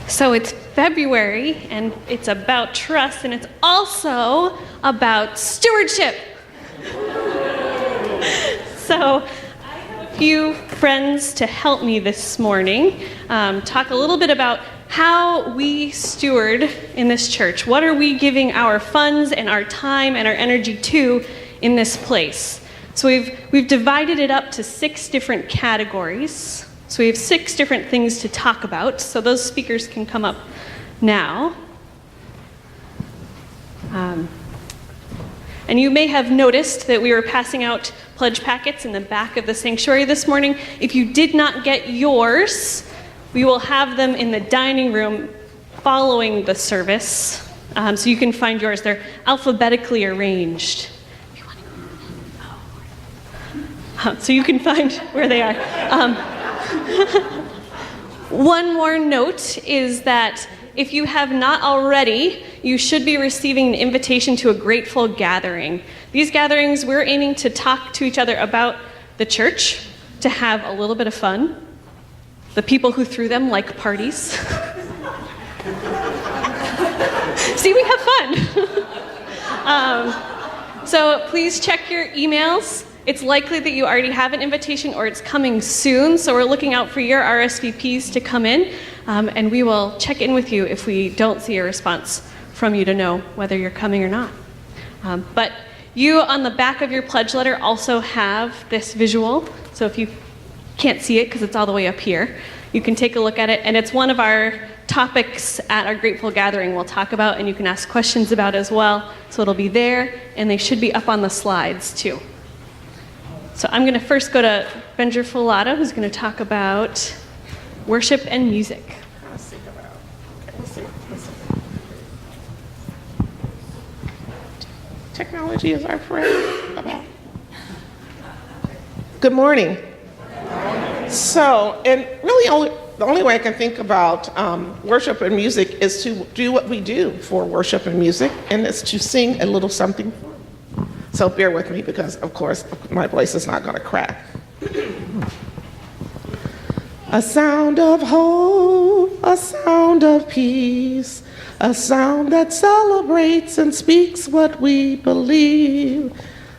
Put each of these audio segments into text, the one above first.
So it's February, and it's about trust, and it's also about stewardship. So I have a few friends to help me this morning talk a little bit about how we steward in this church. What are we giving our funds and our time and our energy to in this place? So we've divided it up to 6 different categories. So we have 6 different things to talk about. So those speakers can come up now. And you may have noticed that we were passing out pledge packets in the back of the sanctuary this morning. If you did not get yours, we will have them in the dining room following the service. So you can find yours. They're alphabetically arranged. So you can find where they are. One more note is that if you have not already, you should be receiving an invitation to a grateful gathering. These gatherings, we're aiming to talk to each other about the church, to have a little bit of fun. The people who threw them like parties. See, we have fun. So please check your emails. It's likely that you already have an invitation or it's coming soon, so we're looking out for your RSVPs to come in, and we will check in with you if we don't see a response from you to know whether you're coming or not. But you, on the back of your pledge letter, also have this visual, so if you can't see it because it's all the way up here, you can take a look at it, and it's one of our topics at our Grateful Gathering we'll talk about, and you can ask questions about as well, so it'll be there, and they should be up on the slides too. So I'm going to first go to Benjer Fulata, who's going to talk about worship and music. Technology is our friend. Good morning. So, and really the only way I can think about worship and music is to do what we do for worship and music, and it's to sing a little something. So bear with me because, of course, my voice is not going to crack. A sound of hope, a sound of peace, a sound that celebrates and speaks what we believe,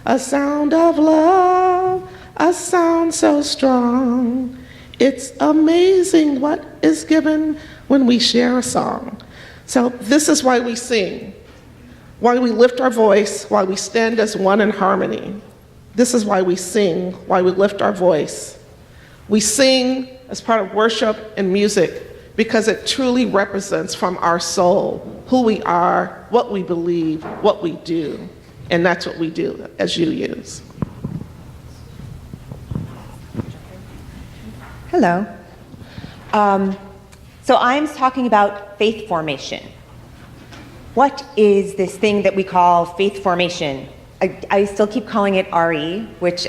a sound of love, a sound so strong. It's amazing what is given when we share a song. So this is why we sing. Why we lift our voice, why we stand as one in harmony. This is why we sing, why we lift our voice. We sing as part of worship and music because it truly represents from our soul who we are, what we believe, what we do. And that's what we do as UUs. Hello. So I'm talking about faith formation. What is this thing that we call faith formation? I still keep calling it RE, which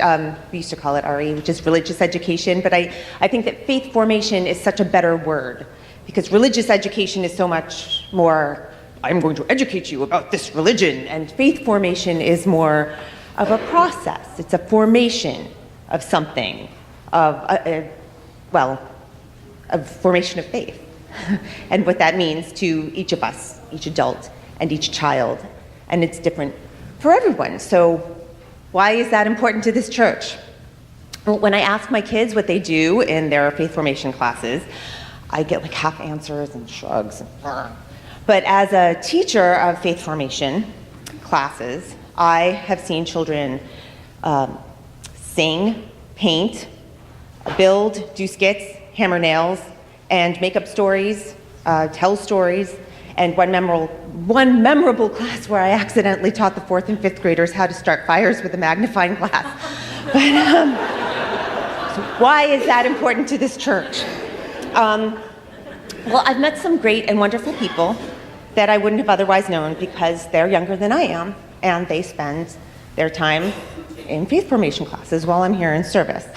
we used to call it RE, which is religious education, but I think that faith formation is such a better word because religious education is so much more, I'm going to educate you about this religion, and faith formation is more of a process. It's a formation of something, of formation of faith, and what that means to each of us, each adult and each child, and it's different for everyone. So why is that important to this church? Well, when I ask my kids what they do in their faith formation classes, I get like half answers and shrugs. But as a teacher of faith formation classes, I have seen children sing, paint, build, do skits, hammer nails, and make up stories, tell stories, and one memorable class where I accidentally taught the 4th and 5th graders how to start fires with a magnifying glass. But so why is that important to this church? Well, I've met some great and wonderful people that I wouldn't have otherwise known because they're younger than I am, and they spend their time in faith formation classes while I'm here in service.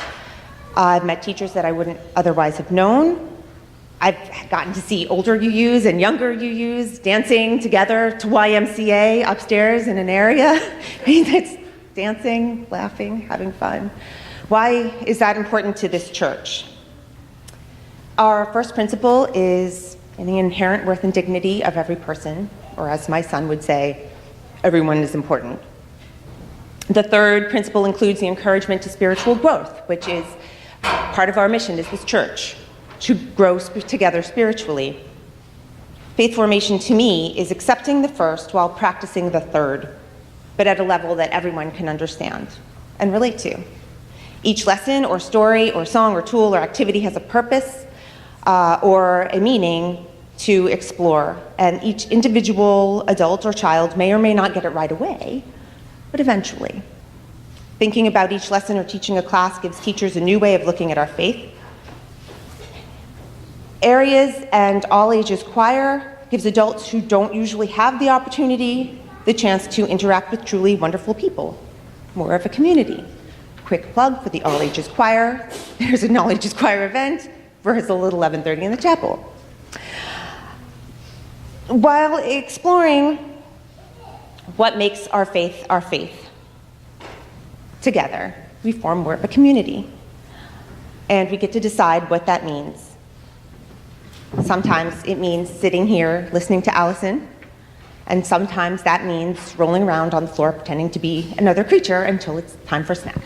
I've met teachers that I wouldn't otherwise have known. I've gotten to see older UUs and younger UUs dancing together to YMCA upstairs in an area. It's dancing, laughing, having fun. Why is that important to this church? Our first principle is and the inherent worth and dignity of every person, or as my son would say, everyone is important. The third principle includes the encouragement to spiritual growth, which is part of our mission as this church, to grow together spiritually. Faith formation to me is accepting the first while practicing the third, but at a level that everyone can understand and relate to. Each lesson or story or song or tool or activity has a purpose or a meaning to explore, and each individual adult or child may or may not get it right away, but eventually. Thinking about each lesson or teaching a class gives teachers a new way of looking at our faith. Areas and all ages choir gives adults who don't usually have the opportunity the chance to interact with truly wonderful people, more of a community. Quick plug for the all ages choir. There's an all ages choir event, rehearsal at 11:30 in the chapel. While exploring what makes our faith, together, we form more of a community, and we get to decide what that means. Sometimes it means sitting here listening to Allison, and sometimes that means rolling around on the floor pretending to be another creature until it's time for snack.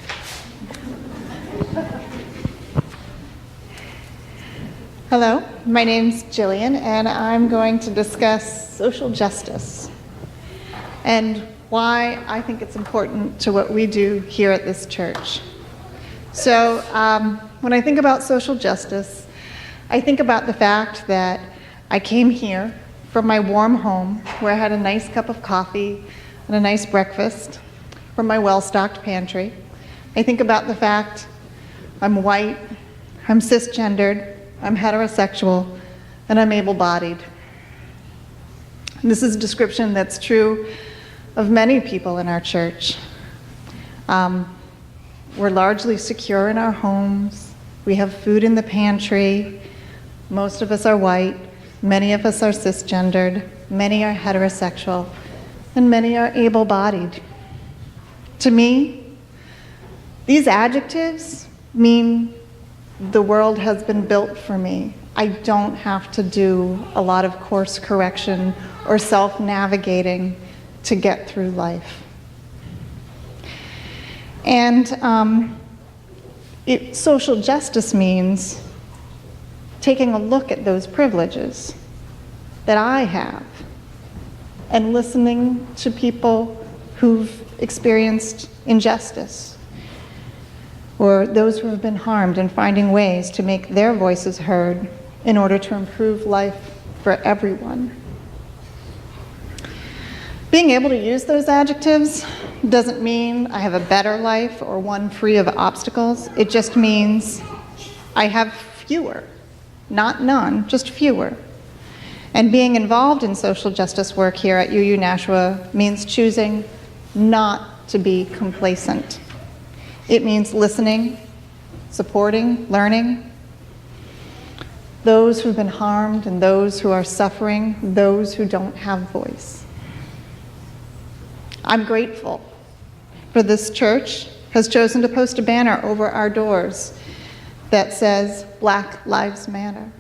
Hello, my name's Jillian, and I'm going to discuss social justice and why I think it's important to what we do here at this church. So when I think about social justice, I think about the fact that I came here from my warm home where I had a nice cup of coffee and a nice breakfast from my well-stocked pantry. I think about the fact I'm white, I'm cisgendered, I'm heterosexual, and I'm able-bodied. This is a description that's true of many people in our church. We're largely secure in our homes. We have food in the pantry. Most of us are white. Many of us are cisgendered. Many are heterosexual. And many are able-bodied. To me, these adjectives mean the world has been built for me. I don't have to do a lot of course correction or self-navigating to get through life. And social justice means taking a look at those privileges that I have and listening to people who've experienced injustice or those who have been harmed and finding ways to make their voices heard in order to improve life for everyone. Being able to use those adjectives doesn't mean I have a better life or one free of obstacles. It just means I have fewer, not none, just fewer. And being involved in social justice work here at UU Nashua means choosing not to be complacent. It means listening, supporting, learning. Those who've been harmed and those who are suffering, those who don't have voice. I'm grateful for this church has chosen to post a banner over our doors that says Black Lives Matter.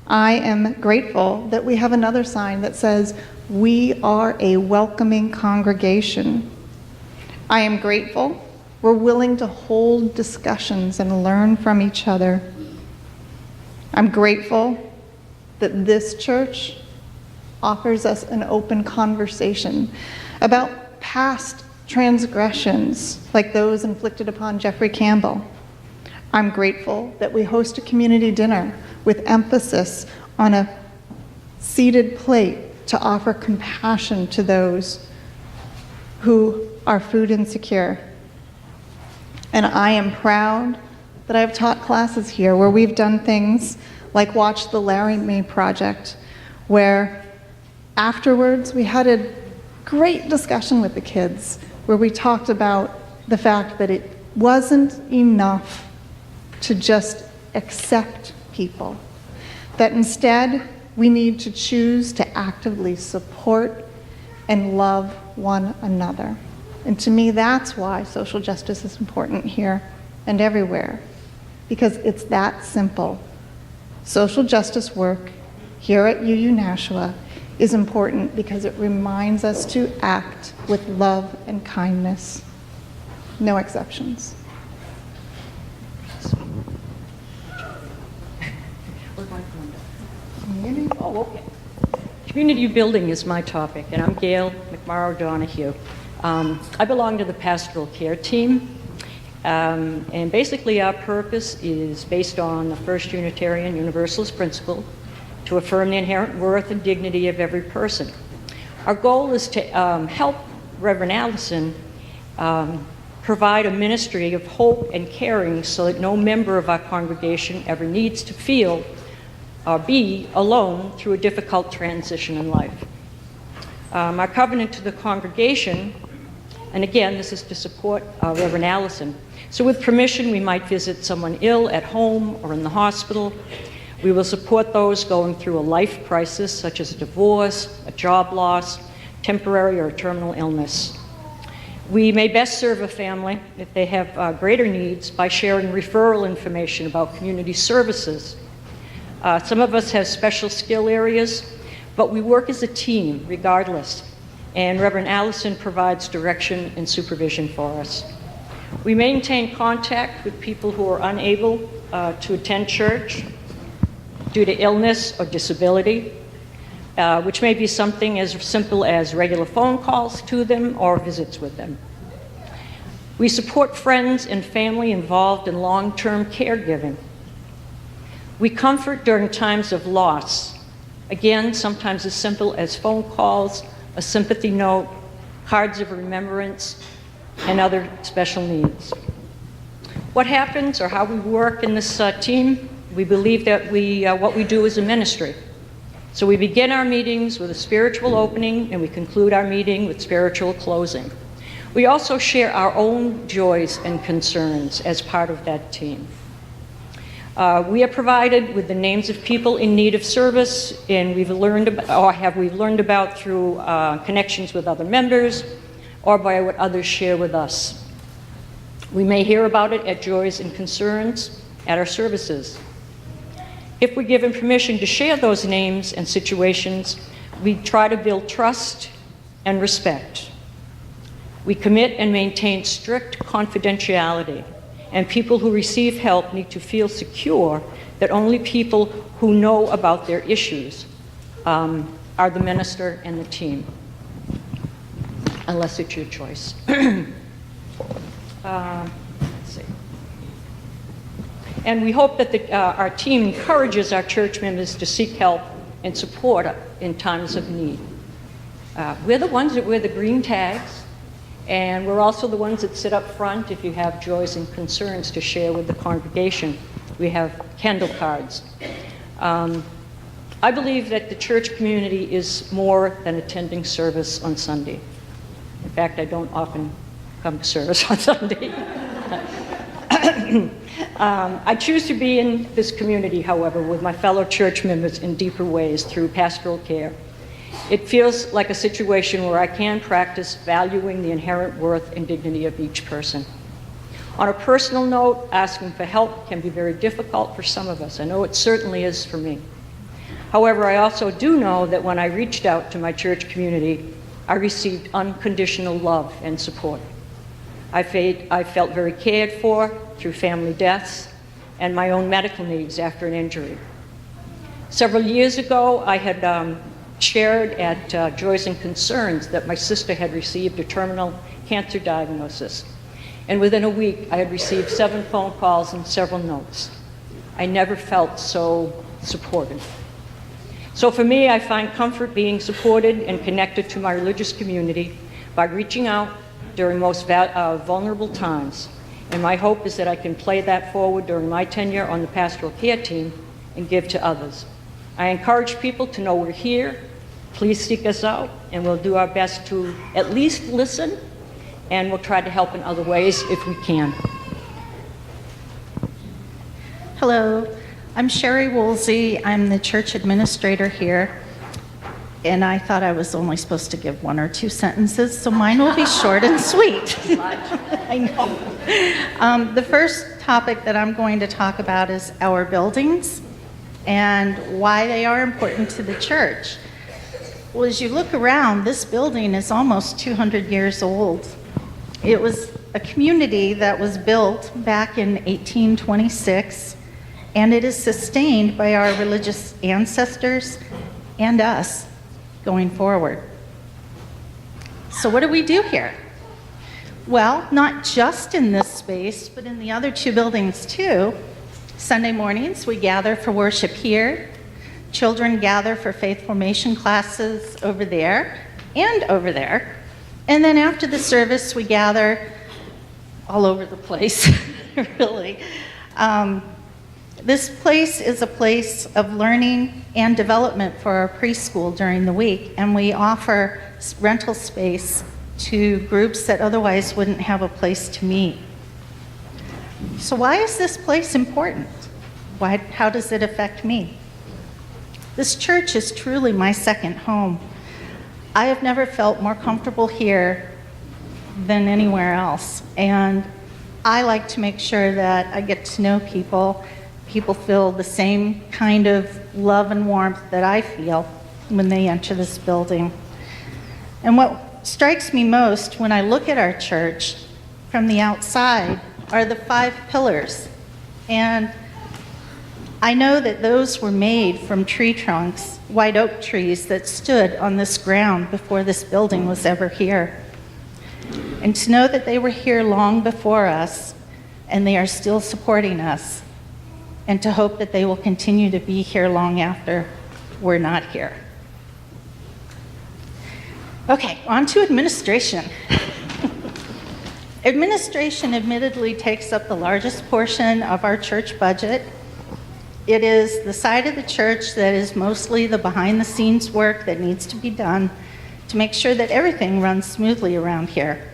I am grateful that we have another sign that says we are a welcoming congregation. I am grateful we're willing to hold discussions and learn from each other. I'm grateful that this church offers us an open conversation about past transgressions like those inflicted upon Jeffrey Campbell. I'm grateful that we host a community dinner with emphasis on a seated plate to offer compassion to those who are food insecure. And I am proud that I've taught classes here where we've done things like Watch the Larry May Project, where afterwards we had a great discussion with the kids where we talked about the fact that it wasn't enough to just accept people, that instead we need to choose to actively support and love one another. And to me, that's why social justice is important here and everywhere, because it's that simple. Social justice work here at UU Nashua is important because it reminds us to act with love and kindness. No exceptions. Oh, okay. Community building is my topic, and I'm Gail McMorrow Donahue. I belong to the pastoral care team, and basically our purpose is based on the First Unitarian Universalist principle to affirm the inherent worth and dignity of every person. Our goal is to help Reverend Allison provide a ministry of hope and caring so that no member of our congregation ever needs to feel or be alone through a difficult transition in life. Our covenant to the congregation, and again, this is to support Reverend Allison. So with permission, we might visit someone ill at home or in the hospital. We will support those going through a life crisis, such as a divorce, a job loss, temporary or terminal illness. We may best serve a family if they have greater needs by sharing referral information about community services. Some of us have special skill areas, but we work as a team regardless, and Reverend Allison provides direction and supervision for us. We maintain contact with people who are unable to attend church due to illness or disability, which may be something as simple as regular phone calls to them or visits with them. We support friends and family involved in long-term caregiving. We comfort during times of loss. Again, sometimes as simple as phone calls, a sympathy note, cards of remembrance, and other special needs. What happens or how we work in this team, we believe that what we do is a ministry. So we begin our meetings with a spiritual opening, and we conclude our meeting with spiritual closing. We also share our own joys and concerns as part of that team. We are provided with the names of people in need of service, and we've learned about through connections with other members or by what others share with us. We may hear about it at Joys and Concerns at our services. If we're given permission to share those names and situations, we try to build trust and respect. We commit and maintain strict confidentiality, and people who receive help need to feel secure that only people who know about their issues are the minister and the team, unless it's your choice. Let's see. And we hope that our team encourages our church members to seek help and support in times of need. We're the ones that wear the green tags, and we're also the ones that sit up front if you have joys and concerns to share with the congregation. We have candle cards. I believe that the church community is more than attending service on Sunday. In fact, I don't often come to service on Sunday. I choose to be in this community, however, with my fellow church members in deeper ways through pastoral care. It feels like a situation where I can practice valuing the inherent worth and dignity of each person. On a personal note, asking for help can be very difficult for some of us. I know it certainly is for me. However, I also do know that when I reached out to my church community, I received unconditional love and support. I felt very cared for through family deaths and my own medical needs after an injury. Several years ago, I had shared at Joys and Concerns that my sister had received a terminal cancer diagnosis. And within a week, I had received 7 phone calls and several notes. I never felt so supported. So for me, I find comfort being supported and connected to my religious community by reaching out during most vulnerable times. And my hope is that I can play that forward during my tenure on the pastoral care team and give to others. I encourage people to know we're here. Please seek us out, and we'll do our best to at least listen, and we'll try to help in other ways if we can. Hello, I'm Sherry Woolsey. I'm the church administrator here, and I thought I was only supposed to give 1 or 2 sentences, so mine will be short and sweet. I know. The first topic that I'm going to talk about is our buildings. and why they are important to the church. Well, as you look around, this building is almost 200 years old. It was a community that was built back in 1826, and it is sustained by our religious ancestors and us going forward. So what do we do here? Well, not just in this space, but in the other two buildings too. Sunday mornings, we gather for worship here. Children gather for faith formation classes over there and over there. And then after the service, we gather all over the place, really. This place is a place of learning and development for our preschool during the week, and we offer rental space to groups that otherwise wouldn't have a place to meet. So why is this place important? How does it affect me? This church is truly my second home. I have never felt more comfortable here than anywhere else, and I like to make sure that I get to know people. People feel the same kind of love and warmth that I feel when they enter this building. And what strikes me most when I look at our church from the outside are the 5 pillars. And I know that those were made from tree trunks, white oak trees that stood on this ground before this building was ever here. And to know that they were here long before us and they are still supporting us, and to hope that they will continue to be here long after we're not here. Okay, on to administration. Administration admittedly takes up the largest portion of our church budget. It is the side of the church that is mostly the behind-the-scenes work that needs to be done to make sure that everything runs smoothly around here.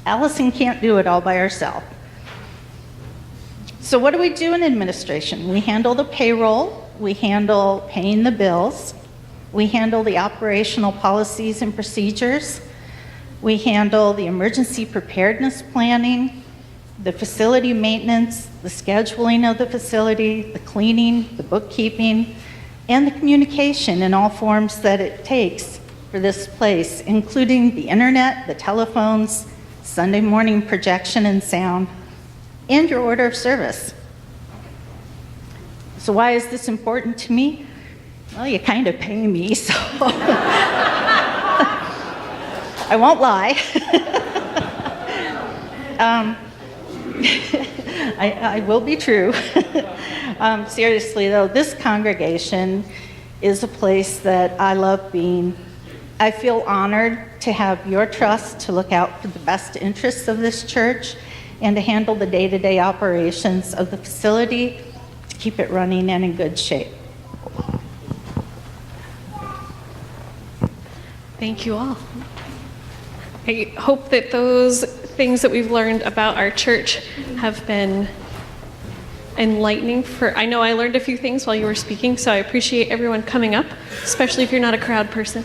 Allison can't do it all by herself. So what do we do in administration? We handle the payroll, we handle paying the bills, we handle the operational policies and procedures, we handle the emergency preparedness planning, the facility maintenance, the scheduling of the facility, the cleaning, the bookkeeping, and the communication in all forms that it takes for this place, including the internet, the telephones, Sunday morning projection and sound, and your order of service. So why is this important to me? Well, you kind of pay me, so I won't lie. I will be true. Seriously though, this congregation is a place that I love being. I feel honored to have your trust to look out for the best interests of this church and to handle the day-to-day operations of the facility to keep it running and in good shape. Thank you all. I hope that those things that we've learned about our church have been enlightening I know I learned a few things while you were speaking, so I appreciate everyone coming up, especially if you're not a crowd person.